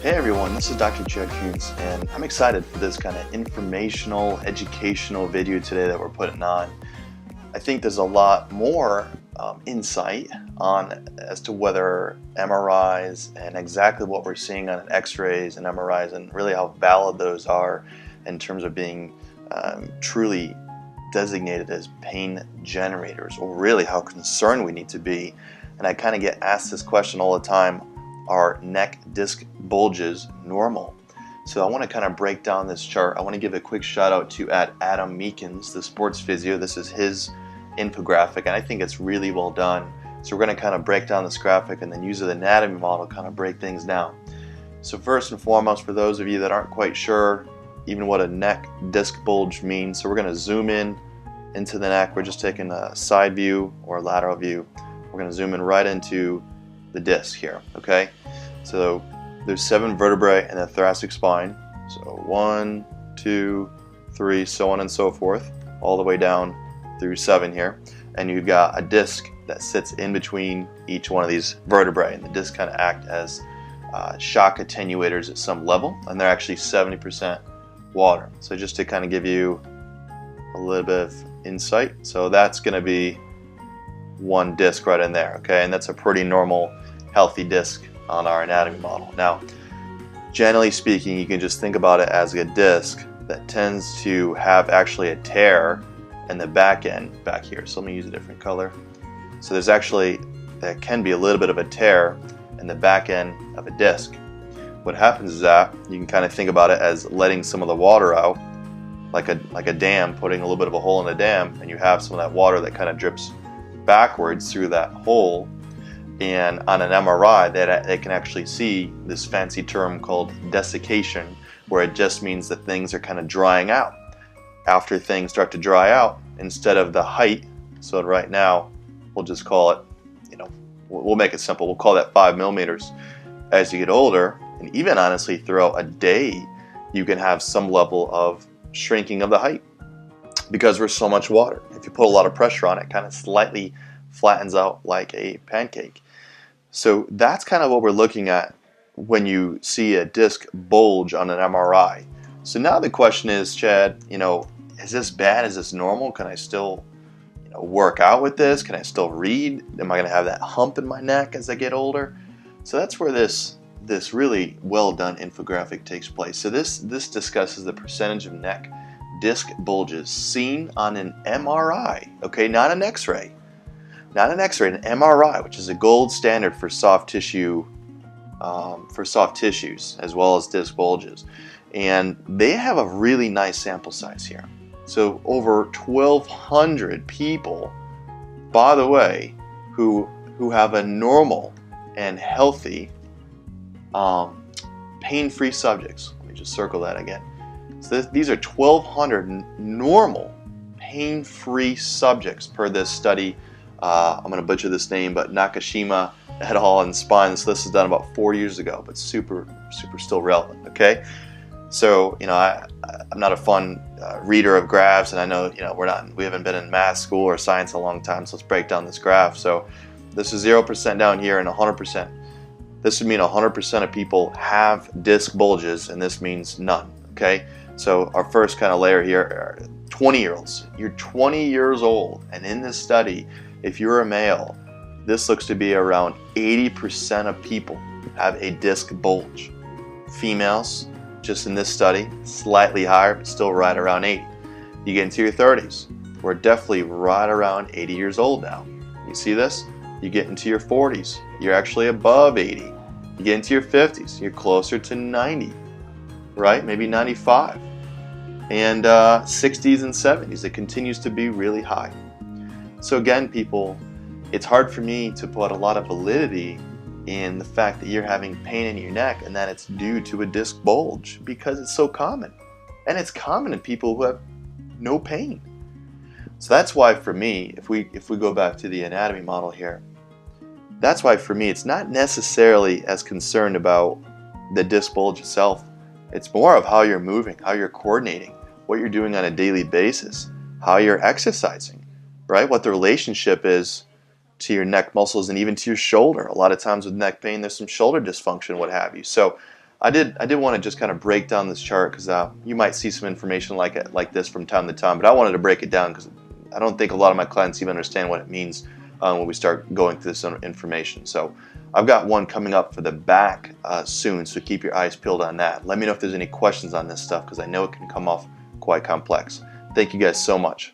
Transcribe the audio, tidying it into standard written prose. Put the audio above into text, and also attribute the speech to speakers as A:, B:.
A: Hey everyone, this is Dr. Chad Kuntz, and I'm excited for this kind of informational, educational video today that we're putting on. I think there's a lot more insight on as to whether MRIs and exactly what we're seeing on X-rays and MRIs and really how valid those are in terms of being truly designated as pain generators, or really how concerned we need to be. And I kind of get asked this question all the time: are neck disc bulges normal? So I want to kind of break down this chart. I want to give a quick shout out to Adam Meekins, the sports physio. This is his infographic, and I think it's really well done. So we're going to kind of break down this graphic and then use the anatomy model to kind of break things down. So first and foremost, for those of you that aren't quite sure even what a neck disc bulge means, so we're going to zoom in into the neck. We're just taking a side view or lateral view. We're going to zoom in right into the disc here, okay? So there's 7 vertebrae in the thoracic spine. So 1, 2, 3, so on and so forth, all the way down through 7 here. And you've got a disc that sits in between each one of these vertebrae, and the disc kind of act as shock attenuators at some level, and they're actually 70% water. So just to kind of give you a little bit of insight, so that's going to be one disc right in there, okay? And that's a pretty normal, healthy disc on our anatomy model. Now, generally speaking, you can just think about it as a disc that tends to have actually a tear in the back end back here. So let me use a different color. So there's actually, there can be a little bit of a tear in the back end of a disc. What happens is that you can kind of think about it as letting some of the water out, like a dam, putting a little bit of a hole in a dam, and you have some of that water that kind of drips backwards through that hole. And on an MRI, they can actually see this fancy term called desiccation, where it just means that things are kind of drying out. After things start to dry out, instead of the height, so right now we'll just call it, we'll make it simple, we'll call that 5 millimeters. As you get older, and even honestly throughout a day, you can have some level of shrinking of the height because there's so much water. If you put a lot of pressure on it, kind of slightly flattens out like a pancake. So that's kind of what we're looking at when you see a disc bulge on an MRI. So now the question is, Chad, is this bad? Is this normal? Can I still work out with this? Can I still read? Am I going to have that hump in my neck as I get older? So that's where this really well done infographic takes place. So this discusses the percentage of neck disc bulges seen on an MRI, okay, not an X-ray. Not an X-ray, an MRI, which is a gold standard for soft tissue, for soft tissues as well as disc bulges. And they have a really nice sample size here. So over 1,200 people, by the way, who have a normal and healthy, pain-free subjects. Let me just circle that again. So these are 1,200 normal, pain-free subjects per this study. I'm going to butcher this name, but Nakashima et al. In spine. This list was done about 4 years ago, but super still relevant. Okay, so I'm not a fun reader of graphs, and I know we haven't been in math school or science in a long time. So let's break down this graph. So this is 0% down here and 100%. This would mean 100% of people have disc bulges, and this means none. Okay, so our first kind of layer here are 20-year-olds. You're 20 years old, and in this study, if you're a male, this looks to be around 80% of people have a disc bulge. Females, just in this study, slightly higher, but still right around 80. You get into your 30s, we're definitely right around 80 years old now. You see this? You get into your 40s, you're actually above 80. You get into your 50s, you're closer to 90, right? Maybe 95. And 60s and 70s, it continues to be really high. So again, people, it's hard for me to put a lot of validity in the fact that you're having pain in your neck and that it's due to a disc bulge, because it's so common. And it's common in people who have no pain. So that's why for me, if we go back to the anatomy model here, that's why for me it's not necessarily as concerned about the disc bulge itself. It's more of how you're moving, how you're coordinating, what you're doing on a daily basis, how you're exercising, right? What the relationship is to your neck muscles and even to your shoulder. A lot of times with neck pain, there's some shoulder dysfunction, what have you. So I did want to just kind of break down this chart because you might see some information like this from time to time, but I wanted to break it down because I don't think a lot of my clients even understand what it means when we start going through this information. So I've got one coming up for the back soon, so keep your eyes peeled on that. Let me know if there's any questions on this stuff because I know it can come off quite complex. Thank you guys so much.